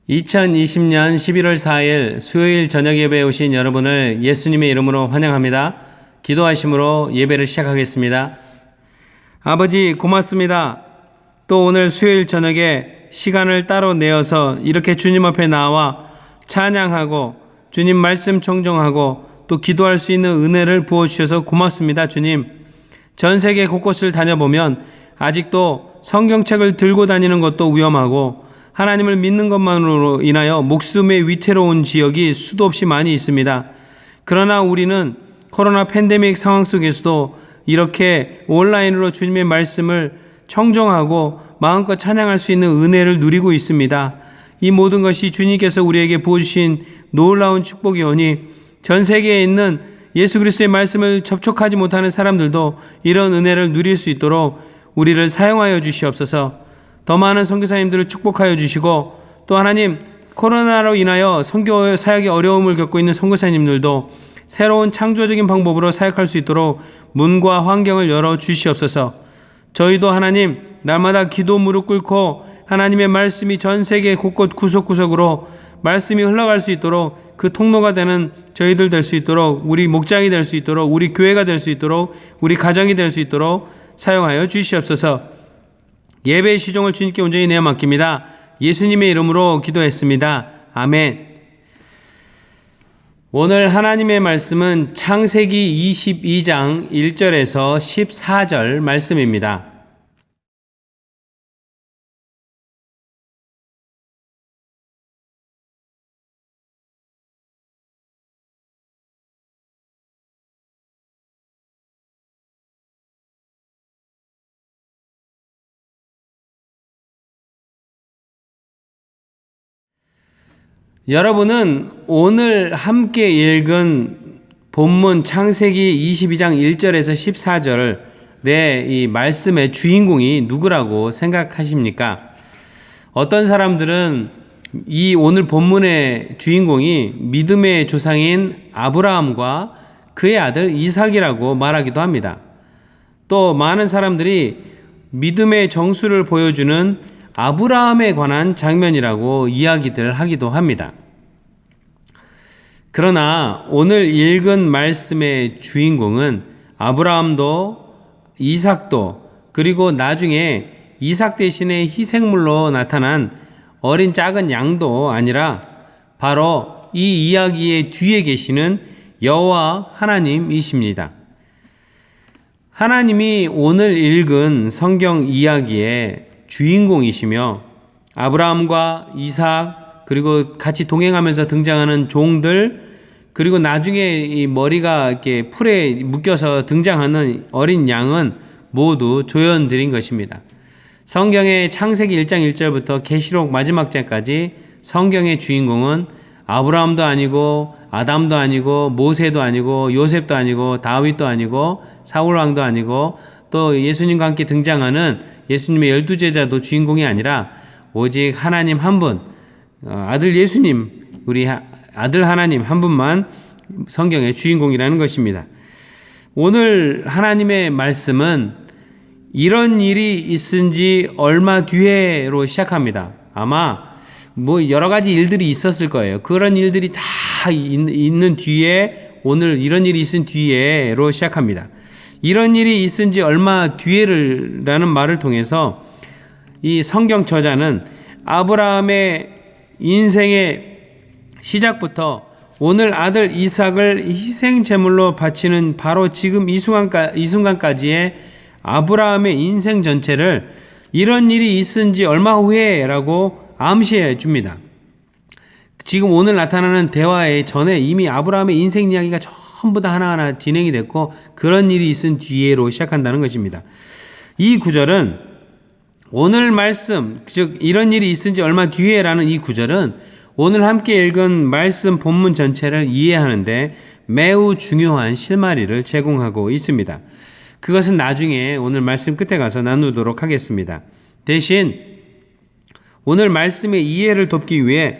2020년 11월 4일 수요일 저녁 예배에 오신 여러분을 예수님의 이름으로 환영합니다. 기도하심으로 예배를 시작하겠습니다. 아버지 고맙습니다. 또 오늘 수요일 저녁에 시간을 따로 내어서 이렇게 주님 앞에 나와 찬양하고 주님 말씀 청정하고 또 기도할 수 있는 은혜를 부어주셔서 고맙습니다. 주님, 전 세계 곳곳을 다녀보면 아직도 성경책을 들고 다니는 것도 위험하고 하나님을 믿는 것만으로 인하여 목숨의 위태로운 지역이 수도 없이 많이 있습니다. 그러나 우리는 코로나 팬데믹 상황 속에서도 이렇게 온라인으로 주님의 말씀을 청정하고 마음껏 찬양할 수 있는 은혜를 누리고 있습니다. 이 모든 것이 주님께서 우리에게 부어주신 놀라운 축복이오니 전 세계에 있는 예수 그리스도의 말씀을 접촉하지 못하는 사람들도 이런 은혜를 누릴 수 있도록 우리를 사용하여 주시옵소서. 더 많은 선교사님들을 축복하여 주시고 또 하나님, 코로나로 인하여 선교 사역에 어려움을 겪고 있는 선교사님들도 새로운 창조적인 방법으로 사역할 수 있도록 문과 환경을 열어 주시옵소서. 저희도 하나님, 날마다 기도 무릎 꿇고 하나님의 말씀이 전 세계 곳곳 구석구석으로 말씀이 흘러갈 수 있도록 그 통로가 되는 저희들 될 수 있도록, 우리 목장이 될 수 있도록, 우리 교회가 될 수 있도록, 우리 가정이 될 수 있도록 사용하여 주시옵소서. 예배의 시종을 주님께 온전히 내어 맡깁니다. 예수님의 이름으로 기도했습니다. 아멘. 오늘 하나님의 말씀은 창세기 22장 1절에서 14절 말씀입니다. 여러분은 오늘 함께 읽은 본문 창세기 22장 1절에서 14절 이 말씀의 주인공이 누구라고 생각하십니까? 어떤 사람들은 이 오늘 본문의 주인공이 믿음의 조상인 아브라함과 그의 아들 이삭이라고 말하기도 합니다. 또 많은 사람들이 믿음의 정수를 보여주는 아브라함에 관한 장면이라고 이야기들 하기도 합니다. 그러나 오늘 읽은 말씀의 주인공은 아브라함도 이삭도 그리고 나중에 이삭 대신에 희생물로 나타난 어린 작은 양도 아니라 바로 이 이야기의 뒤에 계시는 여호와 하나님이십니다. 하나님이 오늘 읽은 성경 이야기의 주인공이시며 아브라함과 이삭 그리고 같이 동행하면서 등장하는 종들 그리고 나중에 이 머리가 이렇게 풀에 묶여서 등장하는 어린 양은 모두 조연들인 것입니다. 성경의 창세기 1장 1절부터 계시록 마지막 장까지 성경의 주인공은 아브라함도 아니고 아담도 아니고 모세도 아니고 요셉도 아니고 다윗도 아니고 사울왕도 아니고 또 예수님과 함께 등장하는 예수님의 12제자도 주인공이 아니라 오직 하나님 한 분, 아들 예수님, 우리 아들 하나님 한 분만 성경의 주인공이라는 것입니다. 오늘 하나님의 말씀은 이런 일이 있은 지 얼마 뒤에로 시작합니다. 아마 여러 가지 일들이 있었을 거예요. 그런 일들이 다 있는 뒤에 오늘 이런 일이 있은 뒤에로 시작합니다. 이런 일이 있은 지 얼마 뒤에라는 말을 통해서 이 성경 저자는 아브라함의 인생의 시작부터 오늘 아들 이삭을 희생 제물로 바치는 바로 지금 이 순간까지의 아브라함의 인생 전체를 이런 일이 있은 지 얼마 후에라고 암시해 줍니다. 지금 오늘 나타나는 대화의 전에 이미 아브라함의 인생 이야기가 전부 다 하나하나 진행이 됐고 그런 일이 있은 뒤에로 시작한다는 것입니다. 이 구절은 오늘 말씀, 즉 이런 일이 있은 지 얼마 뒤에라는 이 구절은 오늘 함께 읽은 말씀 본문 전체를 이해하는데 매우 중요한 실마리를 제공하고 있습니다. 그것은 나중에 오늘 말씀 끝에 가서 나누도록 하겠습니다. 대신 오늘 말씀의 이해를 돕기 위해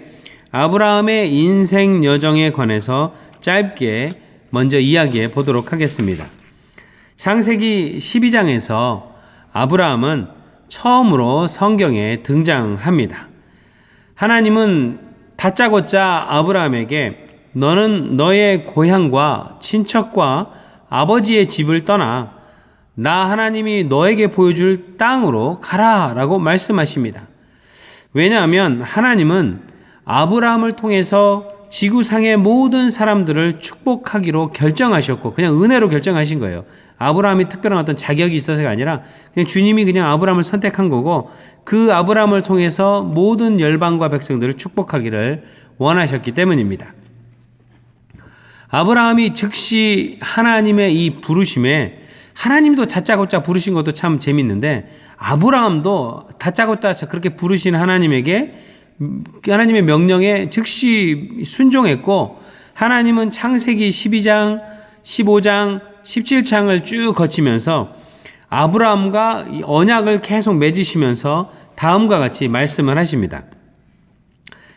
아브라함의 인생 여정에 관해서 짧게 먼저 이야기해 보도록 하겠습니다. 창세기 12장에서 아브라함은 처음으로 성경에 등장합니다. 하나님은 다짜고짜 아브라함에게 너는 너의 고향과 친척과 아버지의 집을 떠나 나 하나님이 너에게 보여줄 땅으로 가라 라고 말씀하십니다. 왜냐하면 하나님은 아브라함을 통해서 지구상의 모든 사람들을 축복하기로 결정하셨고 그냥 은혜로 결정하신 거예요. 아브라함이 특별한 어떤 자격이 있어서가 아니라 그냥 주님이 그냥 아브라함을 선택한 거고 그 아브라함을 통해서 모든 열방과 백성들을 축복하기를 원하셨기 때문입니다. 아브라함이 즉시 하나님의 이 부르심에 하나님도 다짜고짜 부르신 것도 참 재밌는데 아브라함도 다짜고짜 그렇게 부르신 하나님에게 하나님의 명령에 즉시 순종했고 하나님은 창세기 12장, 15장, 17장을 쭉 거치면서 아브라함과 언약을 계속 맺으시면서 다음과 같이 말씀을 하십니다.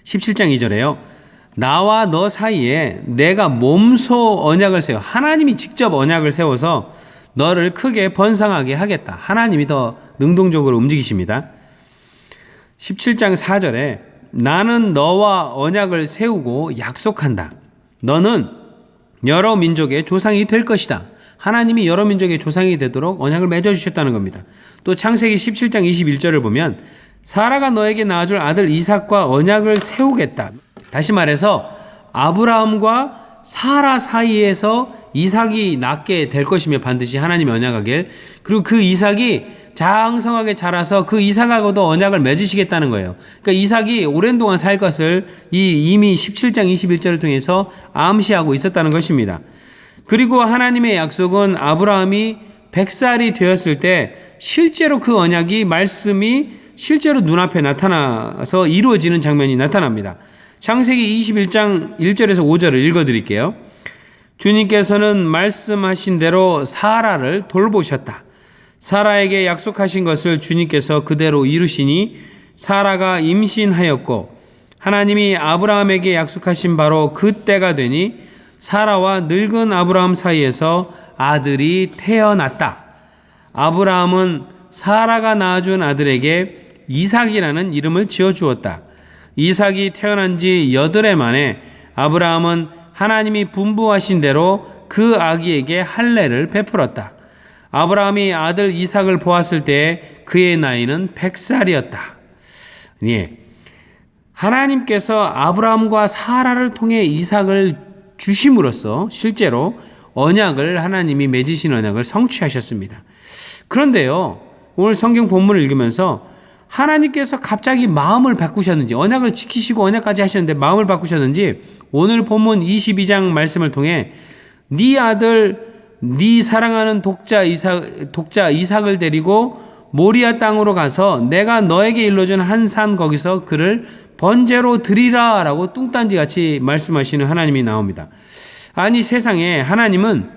17장 2절에요. 나와 너 사이에 내가 몸소 언약을 세워 하나님이 직접 언약을 세워서 너를 크게 번성하게 하겠다. 하나님이 더 능동적으로 움직이십니다. 17장 4절에 나는 너와 언약을 세우고 약속한다. 너는 여러 민족의 조상이 될 것이다. 하나님이 여러 민족의 조상이 되도록 언약을 맺어주셨다는 겁니다. 또 창세기 17장 21절을 보면 사라가 너에게 낳아줄 아들 이삭과 언약을 세우겠다. 다시 말해서 아브라함과 사라 사이에서 이삭이 낳게 될 것이며 반드시 하나님이 언약하길 그리고 그 이삭이 장성하게 자라서 그 이삭하고도 언약을 맺으시겠다는 거예요. 그러니까 이삭이 오랜 동안 살 것을 이미 17장 21절을 통해서 암시하고 있었다는 것입니다. 그리고 하나님의 약속은 아브라함이 100살이 되었을 때 실제로 그 언약이 말씀이 실제로 눈앞에 나타나서 이루어지는 장면이 나타납니다. 창세기 21장 1절에서 5절을 읽어드릴게요. 주님께서는 말씀하신 대로 사라를 돌보셨다. 사라에게 약속하신 것을 주님께서 그대로 이루시니 사라가 임신하였고 하나님이 아브라함에게 약속하신 바로 그 때가 되니 사라와 늙은 아브라함 사이에서 아들이 태어났다. 아브라함은 사라가 낳아준 아들에게 이삭이라는 이름을 지어주었다. 이삭이 태어난 지 8해 만에 아브라함은 하나님이 분부하신 대로 그 아기에게 할례를 베풀었다. 아브라함이 아들 이삭을 보았을 때 그의 나이는 100살이었다. 예. 하나님께서 아브라함과 사라를 통해 이삭을 주심으로써 실제로 언약을 하나님이 맺으신 언약을 성취하셨습니다. 그런데요. 오늘 성경 본문을 읽으면서 하나님께서 갑자기 마음을 바꾸셨는지 언약을 지키시고 언약까지 하셨는데 마음을 바꾸셨는지 오늘 본문 22장 말씀을 통해 네 아들 네 사랑하는 독자 이삭을 데리고 모리아 땅으로 가서 내가 너에게 일러준 한 산 거기서 그를 번제로 드리라 라고 뚱딴지같이 말씀하시는 하나님이 나옵니다. 아니 세상에 하나님은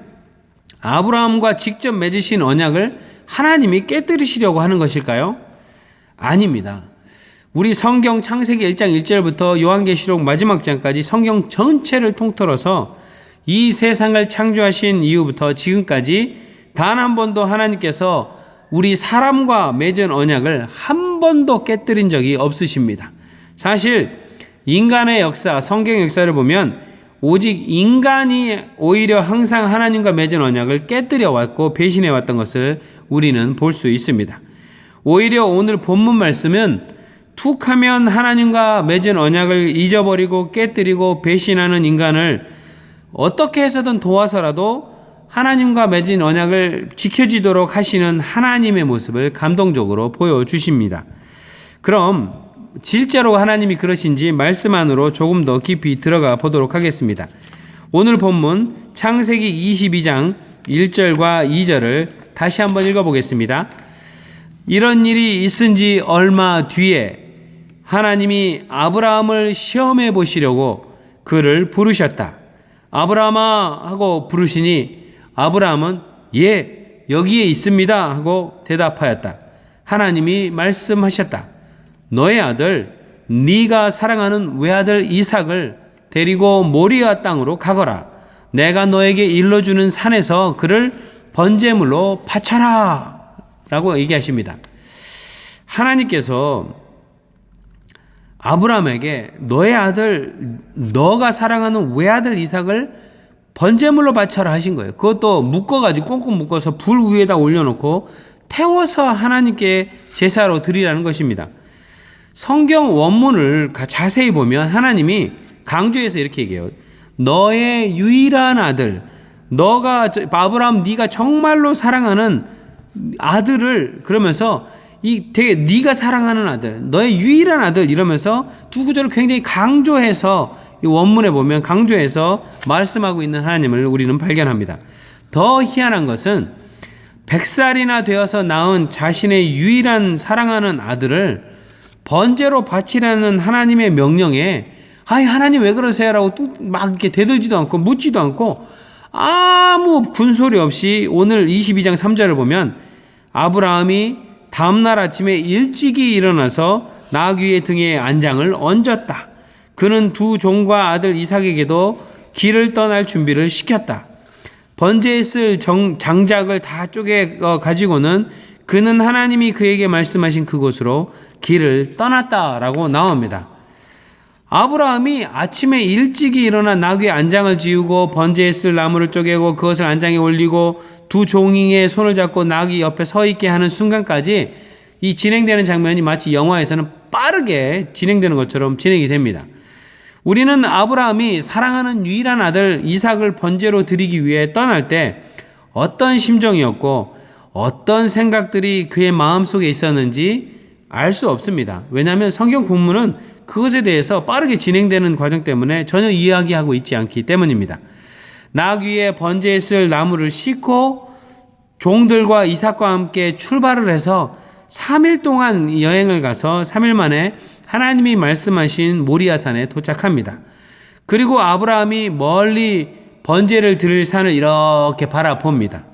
아브라함과 직접 맺으신 언약을 하나님이 깨뜨리시려고 하는 것일까요? 아닙니다. 우리 성경 창세기 1장 1절부터 요한계시록 마지막 장까지 성경 전체를 통틀어서 이 세상을 창조하신 이후부터 지금까지 단 한 번도 하나님께서 우리 사람과 맺은 언약을 한 번도 깨뜨린 적이 없으십니다. 사실 인간의 역사, 성경 역사를 보면 오직 인간이 오히려 항상 하나님과 맺은 언약을 깨뜨려 왔고 배신해 왔던 것을 우리는 볼 수 있습니다. 오히려 오늘 본문 말씀은 툭하면 하나님과 맺은 언약을 잊어버리고 깨뜨리고 배신하는 인간을 어떻게 해서든 도와서라도 하나님과 맺은 언약을 지켜지도록 하시는 하나님의 모습을 감동적으로 보여주십니다. 그럼 실제로 하나님이 그러신지 말씀 안으로 조금 더 깊이 들어가 보도록 하겠습니다. 오늘 본문 창세기 22장 1절과 2절을 다시 한번 읽어보겠습니다. 이런 일이 있은 지 얼마 뒤에 하나님이 아브라함을 시험해 보시려고 그를 부르셨다. 아브라함아 하고 부르시니 아브라함은 예 여기에 있습니다 하고 대답하였다. 하나님이 말씀하셨다. 너의 아들 네가 사랑하는 외아들 이삭을 데리고 모리아 땅으로 가거라. 내가 너에게 일러주는 산에서 그를 번제물로 바쳐라 라고 얘기하십니다. 하나님께서 아브라함에게 너의 아들, 너가 사랑하는 외아들 이삭을 번제물로 바쳐라 하신 거예요. 그것도 묶어가지고 꽁꽁 묶어서 불 위에다 올려놓고 태워서 하나님께 제사로 드리라는 것입니다. 성경 원문을 자세히 보면 하나님이 강조해서 이렇게 얘기해요. 너의 유일한 아들, 아브라함 네가 정말로 사랑하는 아들을, 그러면서 네가 사랑하는 아들, 너의 유일한 아들 이러면서 두 구절을 굉장히 강조해서 이 원문에 보면 강조해서 말씀하고 있는 하나님을 우리는 발견합니다. 더 희한한 것은 100살이나 되어서 낳은 자신의 유일한 사랑하는 아들을 번제로 바치라는 하나님의 명령에 하나님 왜 그러세요? 라고 막 이렇게 대들지도 않고 묻지도 않고 아무 군소리 없이 오늘 22장 3절을 보면 아브라함이 다음날 아침에 일찍이 일어나서 나귀의 등에 안장을 얹었다. 그는 두 종과 아들 이삭에게도 길을 떠날 준비를 시켰다. 번제에 쓸 장작을 다 쪼개 가지고는 그는 하나님이 그에게 말씀하신 그곳으로 길을 떠났다라고 나옵니다. 아브라함이 아침에 일찍이 일어나 나귀의 안장을 지우고 번제에 쓸 나무를 쪼개고 그것을 안장에 올리고 두 종이의 손을 잡고 나귀 옆에 서 있게 하는 순간까지 이 진행되는 장면이 마치 영화에서는 빠르게 진행되는 것처럼 진행이 됩니다. 우리는 아브라함이 사랑하는 유일한 아들 이삭을 번제로 드리기 위해 떠날 때 어떤 심정이었고 어떤 생각들이 그의 마음속에 있었는지 알 수 없습니다. 왜냐하면 성경 본문은 그것에 대해서 빠르게 진행되는 과정 때문에 전혀 이야기하고 있지 않기 때문입니다. 나귀에 번제에 쓸 나무를 싣고 종들과 이삭과 함께 출발을 해서 3일 동안 여행을 가서 3일 만에 하나님이 말씀하신 모리아산에 도착합니다. 그리고 아브라함이 멀리 번제를 드릴 산을 이렇게 바라봅니다.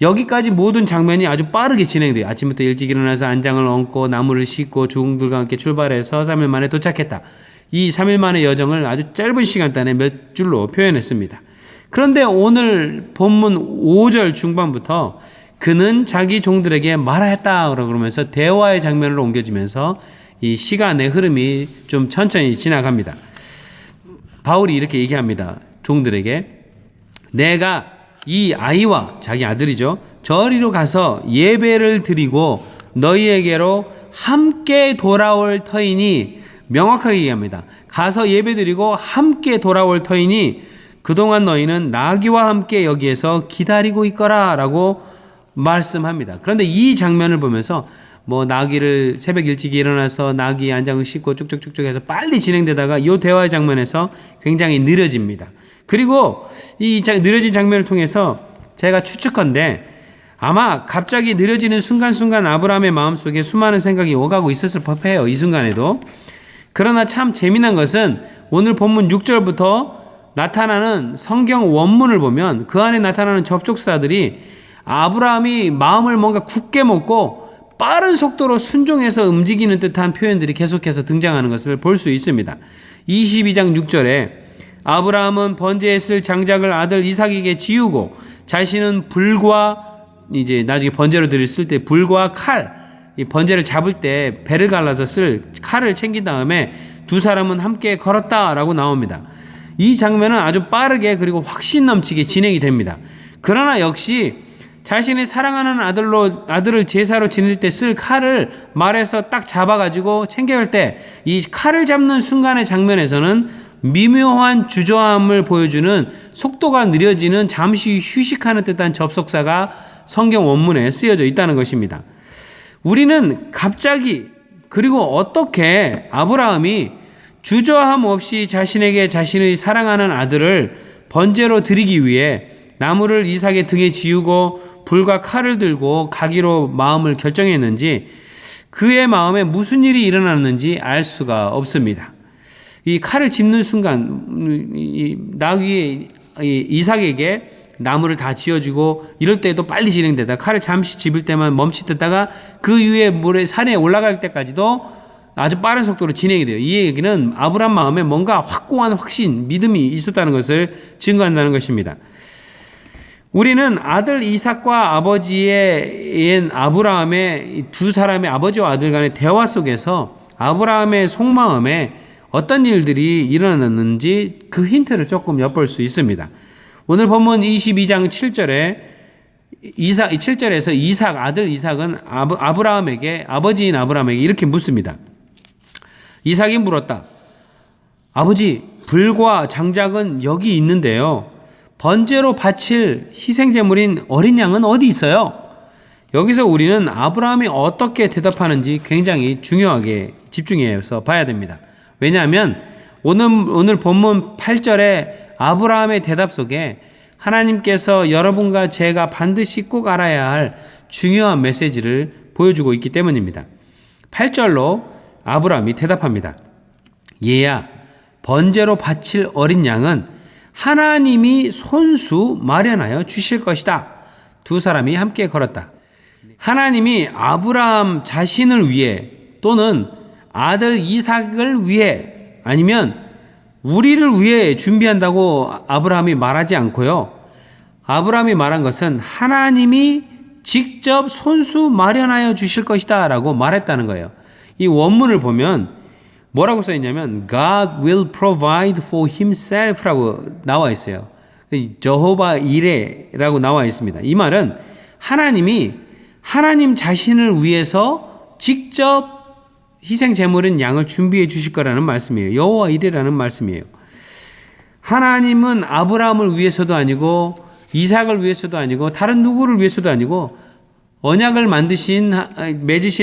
여기까지 모든 장면이 아주 빠르게 진행돼요. 아침부터 일찍 일어나서 안장을 얹고 나무를 싣고 종들과 함께 출발해서 3일 만에 도착했다. 이 3일 만의 여정을 아주 짧은 시간단에 몇 줄로 표현했습니다. 그런데 오늘 본문 5절 중반부터 그는 자기 종들에게 말하였다 그러면서 대화의 장면으로 옮겨지면서 이 시간의 흐름이 좀 천천히 지나갑니다. 바울이 이렇게 얘기합니다. 종들에게 내가 이 아이와 자기 아들이죠. 저리로 가서 예배를 드리고 너희에게로 함께 돌아올 터이니 명확하게 얘기합니다. 가서 예배 드리고 함께 돌아올 터이니 그동안 너희는 나귀와 함께 여기에서 기다리고 있거라 라고 말씀합니다. 그런데 이 장면을 보면서 나귀를 새벽 일찍 일어나서 나귀 안장을 싣고 쭉쭉쭉쭉 해서 빨리 진행되다가 이 대화의 장면에서 굉장히 느려집니다. 그리고 이 느려진 장면을 통해서 제가 추측컨대 아마 갑자기 느려지는 순간순간 아브라함의 마음속에 수많은 생각이 오가고 있었을 법해요. 이 순간에도. 그러나 참 재미난 것은 오늘 본문 6절부터 나타나는 성경 원문을 보면 그 안에 나타나는 접촉사들이 아브라함이 마음을 뭔가 굳게 먹고 빠른 속도로 순종해서 움직이는 듯한 표현들이 계속해서 등장하는 것을 볼 수 있습니다. 22장 6절에 아브라함은 번제에 쓸 장작을 아들 이삭에게 지우고 자신은 불과 이제 나중에 번제로 쓸 때 불과 칼, 이 번제를 잡을 때 배를 갈라서 쓸 칼을 챙긴 다음에 두 사람은 함께 걸었다라고 나옵니다. 이 장면은 아주 빠르게 그리고 확신 넘치게 진행이 됩니다. 그러나 역시 자신의 사랑하는 아들을 제사로 지낼 때 쓸 칼을 말에서 딱 잡아가지고 챙겨갈 때 이 칼을 잡는 순간의 장면에서는 미묘한 주저함을 보여주는 속도가 느려지는 잠시 휴식하는 듯한 접속사가 성경 원문에 쓰여져 있다는 것입니다. 우리는 갑자기 그리고 어떻게 아브라함이 주저함 없이 자신에게 자신의 사랑하는 아들을 번제로 드리기 위해 나무를 이삭의 등에 지우고 불과 칼을 들고 가기로 마음을 결정했는지 그의 마음에 무슨 일이 일어났는지 알 수가 없습니다. 이 칼을 짚는 순간 나귀의 이삭에게 나무를 다 지어주고 이럴 때도 빨리 진행되다 칼을 잠시 짚을 때만 멈칫했다가 그 이후에 산에 올라갈 때까지도 아주 빠른 속도로 진행이 돼요. 이 얘기는 아브라함 마음에 뭔가 확고한 확신, 믿음이 있었다는 것을 증거한다는 것입니다. 우리는 아들 이삭과 아버지의 아브라함의 두 사람의 아버지와 아들 간의 대화 속에서 아브라함의 속마음에 어떤 일들이 일어났는지 그 힌트를 조금 엿볼 수 있습니다. 오늘 본문 22장 7절에서 이삭, 아들 이삭은 아브라함에게, 아버지인 아브라함에게 이렇게 묻습니다. 이삭이 물었다. 아버지, 불과 장작은 여기 있는데요. 번제로 바칠 희생제물인 어린 양은 어디 있어요? 여기서 우리는 아브라함이 어떻게 대답하는지 굉장히 중요하게 집중해서 봐야 됩니다. 왜냐하면 오늘 본문 8절에 아브라함의 대답 속에 하나님께서 여러분과 제가 반드시 꼭 알아야 할 중요한 메시지를 보여주고 있기 때문입니다. 8절로 아브라함이 대답합니다. 얘야, 번제로 바칠 어린 양은 하나님이 손수 마련하여 주실 것이다. 두 사람이 함께 걸었다. 하나님이 아브라함 자신을 위해 또는 아들 이삭을 위해 아니면 우리를 위해 준비한다고 아브라함이 말하지 않고요. 아브라함이 말한 것은 하나님이 직접 손수 마련하여 주실 것이다 라고 말했다는 거예요. 이 원문을 보면 뭐라고 써있냐면 God will provide for himself 라고 나와 있어요. 저호바 이레라고 나와 있습니다. 이 말은 하나님이 하나님 자신을 위해서 직접 희생 제물인 양을 준비해 주실 거라는 말씀이에요. 여호와 이레라는 말씀이에요. 하나님은 아브라함을 위해서도 아니고 이삭을 위해서도 아니고 다른 누구를 위해서도 아니고 언약을 맺으신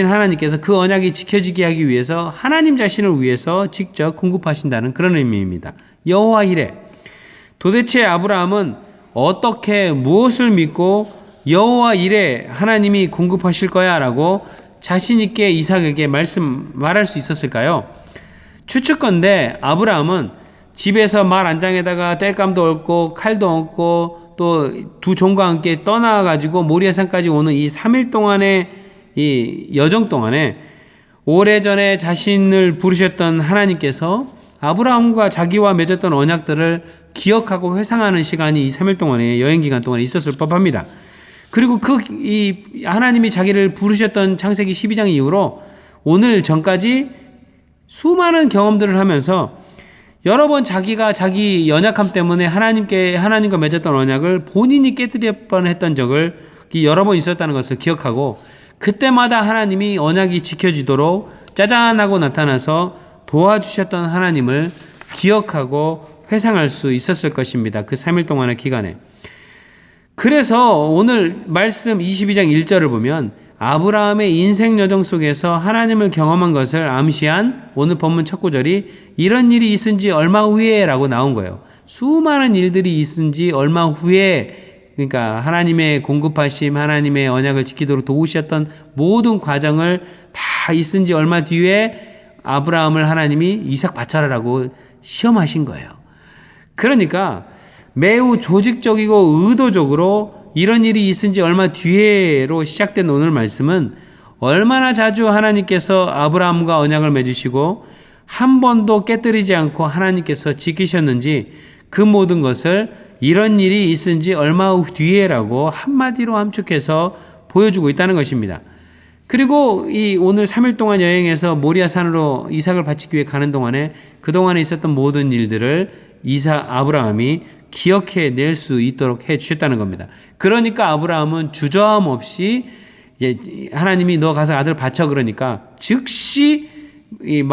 하나님께서 그 언약이 지켜지게 하기 위해서 하나님 자신을 위해서 직접 공급하신다는 그런 의미입니다. 여호와 이레. 도대체 아브라함은 어떻게 무엇을 믿고 여호와 이레 하나님이 공급하실 거야 라고 자신 있게 이삭에게 말할 수 있었을까요? 추측건데 아브라함은 집에서 말 안장에다가 땔감도 얹고 칼도 얹고 또 두 종과 함께 떠나가지고 모리아산까지 오는 이 3일 동안의 이 여정 동안에 오래전에 자신을 부르셨던 하나님께서 아브라함과 자기와 맺었던 언약들을 기억하고 회상하는 시간이 이 3일 동안의 여행 기간 동안에 있었을 법합니다. 그리고 이 하나님이 자기를 부르셨던 창세기 12장 이후로 오늘 전까지 수많은 경험들을 하면서 여러 번 자기가 자기 연약함 때문에 하나님과 맺었던 언약을 본인이 깨뜨릴 뻔했던 적을 여러 번 있었다는 것을 기억하고 그때마다 하나님이 언약이 지켜지도록 짜잔 하고 나타나서 도와주셨던 하나님을 기억하고 회상할 수 있었을 것입니다. 그 3일 동안의 기간에. 그래서 오늘 말씀 22장 1절을 보면 아브라함의 인생 여정 속에서 하나님을 경험한 것을 암시한 오늘 본문 첫 구절이 이런 일이 있은 지 얼마 후에 라고 나온 거예요. 수많은 일들이 있은 지 얼마 후에, 그러니까 하나님의 공급하심, 하나님의 언약을 지키도록 도우셨던 모든 과정을 다 있은 지 얼마 뒤에 아브라함을 하나님이 이삭 바쳐라라고 시험하신 거예요. 그러니까 매우 조직적이고 의도적으로 이런 일이 있은 지 얼마 뒤에로 시작된 오늘 말씀은 얼마나 자주 하나님께서 아브라함과 언약을 맺으시고 한 번도 깨뜨리지 않고 하나님께서 지키셨는지 그 모든 것을 이런 일이 있은 지 얼마 뒤에라고 한마디로 함축해서 보여주고 있다는 것입니다. 그리고 이 오늘 3일 동안 여행해서 모리아산으로 이삭을 바치기 위해 가는 동안에 그동안에 있었던 모든 일들을 아브라함이 기억해 낼 수 있도록 해 주셨다는 겁니다. 그러니까 아브라함은 주저함 없이 하나님이 너 가서 아들 바쳐 그러니까 즉시 이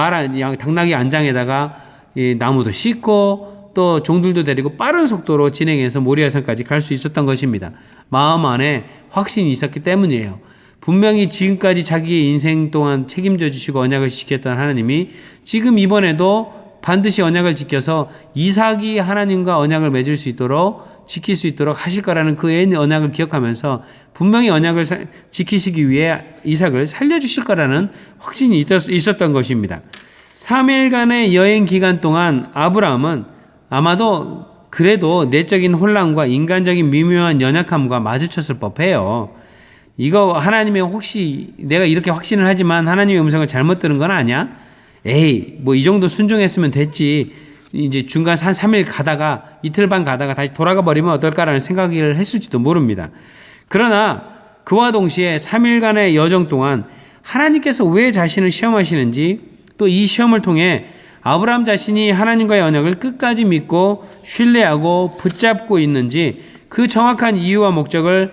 당나귀 안장에다가 이 나무도 싣고 또 종들도 데리고 빠른 속도로 진행해서 모리아산까지 갈 수 있었던 것입니다. 마음 안에 확신이 있었기 때문이에요. 분명히 지금까지 자기의 인생 동안 책임져 주시고 언약을 지켰던 하나님이 지금 이번에도 반드시 언약을 지켜서 이삭이 하나님과 언약을 맺을 수 있도록 지킬 수 있도록 하실 거라는 그 언약을 기억하면서 분명히 언약을 지키시기 위해 이삭을 살려주실 거라는 확신이 있었던 것입니다. 3일간의 여행 기간 동안 아브라함은 아마도 그래도 내적인 혼란과 인간적인 미묘한 연약함과 마주쳤을 법해요. 이거 하나님의 혹시 내가 이렇게 확신을 하지만 하나님의 음성을 잘못 들은 건 아니야? 에이, 뭐 이 정도 순종했으면 됐지. 이제 중간 한 3일 가다가 이틀 반 가다가 다시 돌아가 버리면 어떨까라는 생각을 했을지도 모릅니다. 그러나 그와 동시에 3일간의 여정 동안 하나님께서 왜 자신을 시험하시는지 또 이 시험을 통해 아브라함 자신이 하나님과의 언약을 끝까지 믿고 신뢰하고 붙잡고 있는지 그 정확한 이유와 목적을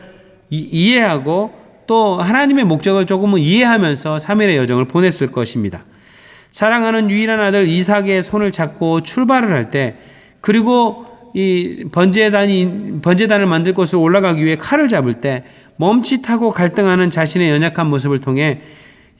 이해하고 또 하나님의 목적을 조금은 이해하면서 3일의 여정을 보냈을 것입니다. 사랑하는 유일한 아들 이삭의 손을 잡고 출발을 할 때, 그리고 이 번제단을 만들 곳으로 올라가기 위해 칼을 잡을 때 멈칫하고 갈등하는 자신의 연약한 모습을 통해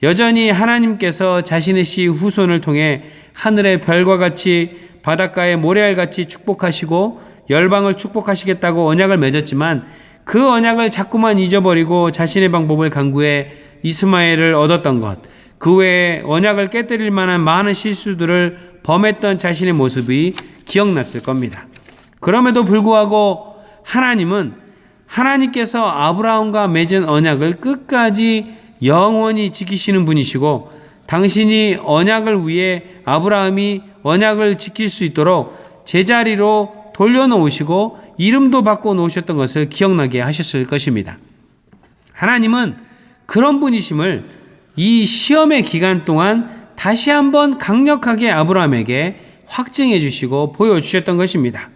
여전히 하나님께서 자신의 씨 후손을 통해 하늘의 별과 같이 바닷가의 모래알같이 축복하시고 열방을 축복하시겠다고 언약을 맺었지만 그 언약을 자꾸만 잊어버리고 자신의 방법을 강구해 이스마엘을 얻었던 것, 그 외에 언약을 깨뜨릴 만한 많은 실수들을 범했던 자신의 모습이 기억났을 겁니다. 그럼에도 불구하고 하나님께서 아브라함과 맺은 언약을 끝까지 영원히 지키시는 분이시고, 당신이 언약을 위해 아브라함이 언약을 지킬 수 있도록 제자리로 돌려놓으시고 이름도 바꿔 놓으셨던 것을 기억나게 하셨을 것입니다. 하나님은 그런 분이심을 이 시험의 기간 동안 다시 한번 강력하게 아브라함에게 확증해 주시고 보여주셨던 것입니다.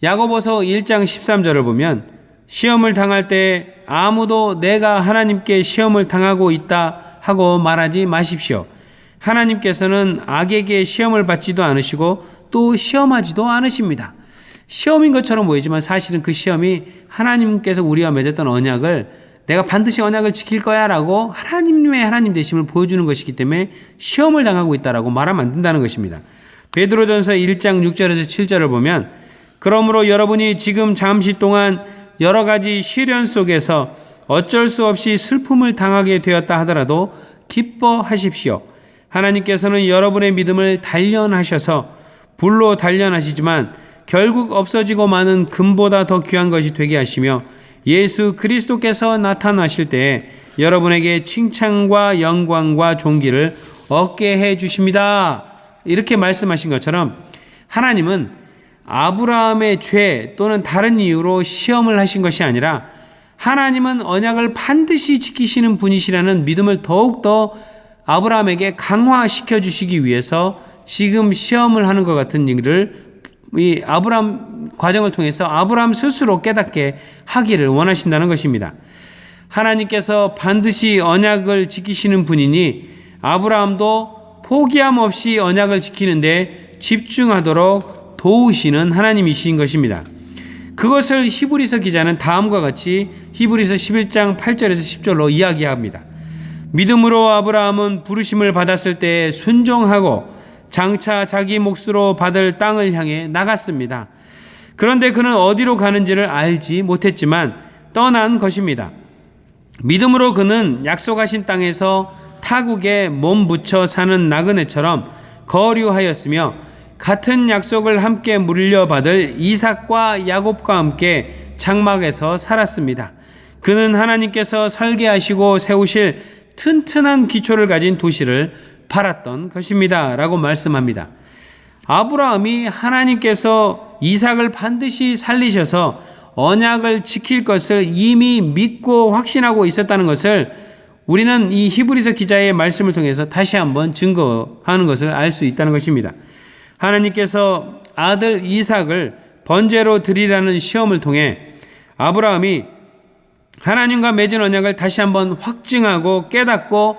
야고보서 1장 13절을 보면 시험을 당할 때 아무도 내가 하나님께 시험을 당하고 있다 하고 말하지 마십시오. 하나님께서는 악에게 시험을 받지도 않으시고 또 시험하지도 않으십니다. 시험인 것처럼 보이지만 사실은 그 시험이 하나님께서 우리와 맺었던 언약을 내가 반드시 언약을 지킬 거야 라고 하나님 되심을 보여주는 것이기 때문에 시험을 당하고 있다라고 말하면 안 된다는 것입니다. 베드로전서 1장 6절에서 7절을 보면 그러므로 여러분이 지금 잠시 동안 여러 가지 시련 속에서 어쩔 수 없이 슬픔을 당하게 되었다 하더라도 기뻐하십시오. 하나님께서는 여러분의 믿음을 단련하셔서 불로 단련하시지만 결국 없어지고 마는 금보다 더 귀한 것이 되게 하시며 예수 그리스도께서 나타나실 때에 여러분에게 칭찬과 영광과 존귀를 얻게 해 주십니다. 이렇게 말씀하신 것처럼 하나님은 아브라함의 죄 또는 다른 이유로 시험을 하신 것이 아니라 하나님은 언약을 반드시 지키시는 분이시라는 믿음을 더욱더 아브라함에게 강화시켜 주시기 위해서 지금 시험을 하는 것 같은 일을 이 아브라함 과정을 통해서 아브라함 스스로 깨닫게 하기를 원하신다는 것입니다. 하나님께서 반드시 언약을 지키시는 분이니 아브라함도 포기함 없이 언약을 지키는데 집중하도록 도우시는 하나님이신 것입니다. 그것을 히브리서 기자는 다음과 같이 히브리서 11장 8절에서 10절로 이야기합니다. 믿음으로 아브라함은 부르심을 받았을 때 순종하고 장차 자기 몫으로 받을 땅을 향해 나갔습니다. 그런데 그는 어디로 가는지를 알지 못했지만 떠난 것입니다. 믿음으로 그는 약속하신 땅에서 타국에 몸 붙여 사는 나그네처럼 거류하였으며 같은 약속을 함께 물려받을 이삭과 야곱과 함께 장막에서 살았습니다. 그는 하나님께서 설계하시고 세우실 튼튼한 기초를 가진 도시를 바랐던 것입니다. 라고 말씀합니다. 아브라함이 하나님께서 이삭을 반드시 살리셔서 언약을 지킬 것을 이미 믿고 확신하고 있었다는 것을 우리는 이 히브리서 기자의 말씀을 통해서 다시 한번 증거하는 것을 알 수 있다는 것입니다. 하나님께서 아들 이삭을 번제로 드리라는 시험을 통해 아브라함이 하나님과 맺은 언약을 다시 한번 확증하고 깨닫고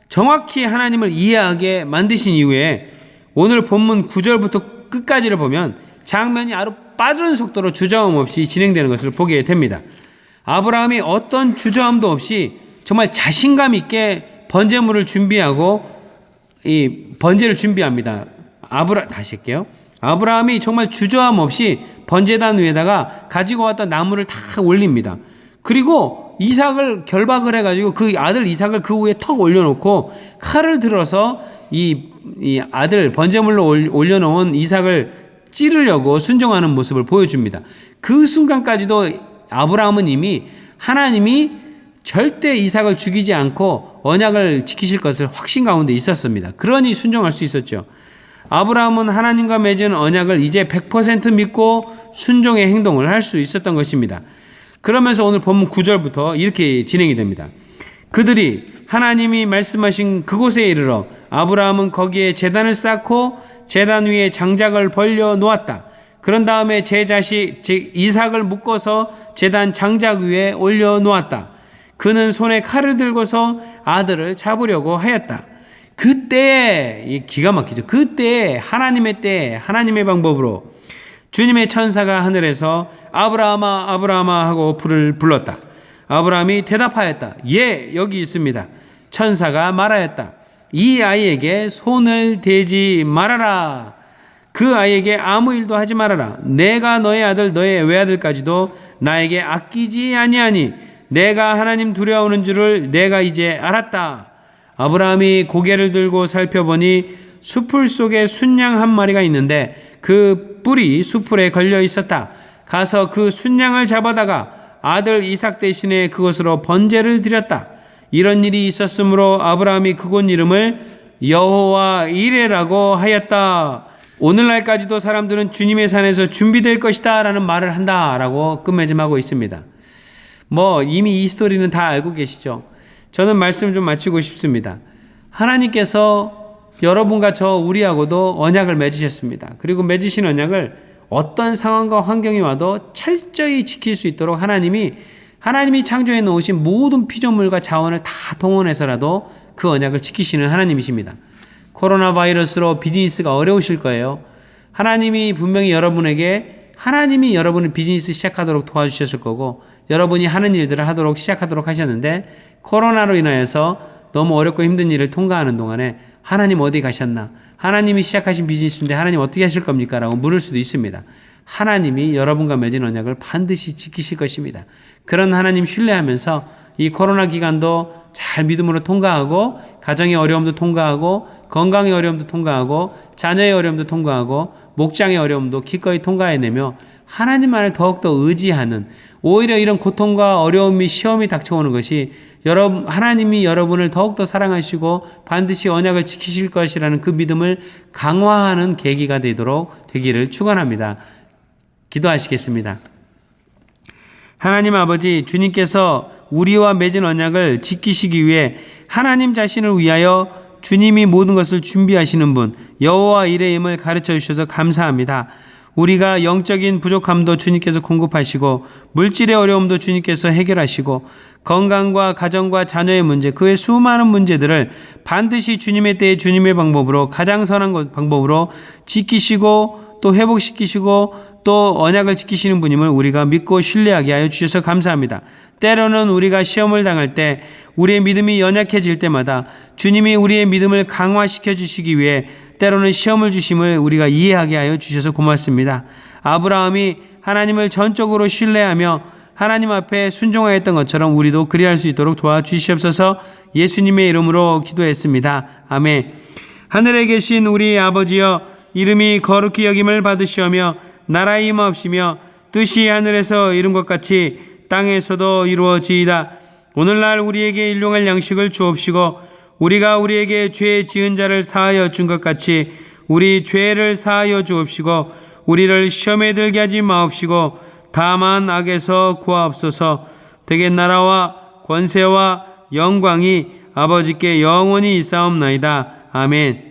정확히 하나님을 이해하게 만드신 이후에 오늘 본문 9절부터 끝까지를 보면 장면이 아주 빠른 속도로 주저함 없이 진행되는 것을 보게 됩니다. 아브라함이 어떤 주저함도 없이 정말 자신감 있게 번제물을 준비하고 이 번제를 준비합니다. 다시 할게요. 아브라함이 정말 주저함 없이 번제단 위에다가 가지고 왔던 나무를 다 올립니다. 그리고 이삭을 결박을 해가지고 그 아들 이삭을 그 위에 턱 올려놓고 칼을 들어서 이 아들 번제물로 올려놓은 이삭을 찌르려고 순종하는 모습을 보여줍니다. 그 순간까지도 아브라함은 이미 하나님이 절대 이삭을 죽이지 않고 언약을 지키실 것을 확신 가운데 있었습니다. 그러니 순종할 수 있었죠. 아브라함은 하나님과 맺은 언약을 이제 100% 믿고 순종의 행동을 할 수 있었던 것입니다. 그러면서 오늘 본문 9절부터 이렇게 진행이 됩니다. 그들이 하나님이 말씀하신 그곳에 이르러 아브라함은 거기에 제단을 쌓고 제단 위에 장작을 벌려 놓았다. 그런 다음에 제 자식 이삭을 묶어서 제단 장작 위에 올려 놓았다. 그는 손에 칼을 들고서 아들을 잡으려고 하였다. 그때에, 기가 막히죠. 그때에 하나님의 때에 하나님의 방법으로 주님의 천사가 하늘에서 아브라함아 아브라함아 하고 불렀다. 아브라함이 대답하였다. 예, 여기 있습니다. 천사가 말하였다. 이 아이에게 손을 대지 말아라. 그 아이에게 아무 일도 하지 말아라. 내가 너의 아들 너의 외아들까지도 나에게 아끼지 아니하니 내가 하나님 두려워하는 줄을 내가 이제 알았다. 아브라함이 고개를 들고 살펴보니 수풀 속에 순양 한 마리가 있는데 그 뿔이 수풀에 걸려 있었다. 가서 그 순양을 잡아다가 아들 이삭 대신에 그것으로 번제를 드렸다. 이런 일이 있었으므로 아브라함이 그곳 이름을 여호와 이레라고 하였다. 오늘날까지도 사람들은 주님의 산에서 준비될 것이다 라는 말을 한다라고 끝맺음하고 있습니다. 이미 이 스토리는 다 알고 계시죠. 저는 말씀 좀 마치고 싶습니다. 하나님께서 여러분과 우리하고도 언약을 맺으셨습니다. 그리고 맺으신 언약을 어떤 상황과 환경이 와도 철저히 지킬 수 있도록 하나님이 창조해 놓으신 모든 피조물과 자원을 다 동원해서라도 그 언약을 지키시는 하나님이십니다. 코로나 바이러스로 비즈니스가 어려우실 거예요. 하나님이 분명히 여러분의 비즈니스 시작하도록 도와주셨을 거고 여러분이 하는 일들을 시작하도록 하셨는데 코로나로 인하여서 너무 어렵고 힘든 일을 통과하는 동안에 하나님 어디 가셨나? 하나님이 시작하신 비즈니스인데 하나님 어떻게 하실 겁니까? 라고 물을 수도 있습니다. 하나님이 여러분과 맺은 언약을 반드시 지키실 것입니다. 그런 하나님 신뢰하면서 이 코로나 기간도 잘 믿음으로 통과하고 가정의 어려움도 통과하고 건강의 어려움도 통과하고 자녀의 어려움도 통과하고 목장의 어려움도 기꺼이 통과해내며 하나님만을 더욱더 의지하는 오히려 이런 고통과 어려움이 시험이 닥쳐오는 것이 하나님이 여러분을 더욱더 사랑하시고 반드시 언약을 지키실 것이라는 그 믿음을 강화하는 계기가 되기를 축원합니다. 기도하시겠습니다. 하나님 아버지, 주님께서 우리와 맺은 언약을 지키시기 위해 하나님 자신을 위하여 주님이 모든 것을 준비하시는 분 여호와 이레임을 가르쳐 주셔서 감사합니다. 우리가 영적인 부족함도 주님께서 공급하시고 물질의 어려움도 주님께서 해결하시고 건강과 가정과 자녀의 문제 그 외 수많은 문제들을 반드시 주님의 때에 주님의 방법으로 가장 선한 방법으로 지키시고 또 회복시키시고 또 언약을 지키시는 분임을 우리가 믿고 신뢰하게 하여 주셔서 감사합니다. 때로는 우리가 시험을 당할 때 우리의 믿음이 연약해질 때마다 주님이 우리의 믿음을 강화시켜 주시기 위해 때로는 시험을 주심을 우리가 이해하게 하여 주셔서 고맙습니다. 아브라함이 하나님을 전적으로 신뢰하며 하나님 앞에 순종하였던 것처럼 우리도 그리할 수 있도록 도와주시옵소서. 예수님의 이름으로 기도했습니다. 아멘. 하늘에 계신 우리 아버지여, 이름이 거룩히 여김을 받으시오며 나라의 임하옵시며 뜻이 하늘에서 이룬 것 같이 땅에서도 이루어지이다. 오늘날 우리에게 일용할 양식을 주옵시고 우리가 우리에게 죄 지은 자를 사하여 준 것 같이 우리 죄를 사하여 주옵시고 우리를 시험에 들게 하지 마옵시고 다만 악에서 구하옵소서. 대개 나라와 권세와 영광이 아버지께 영원히 있사옵나이다. 아멘.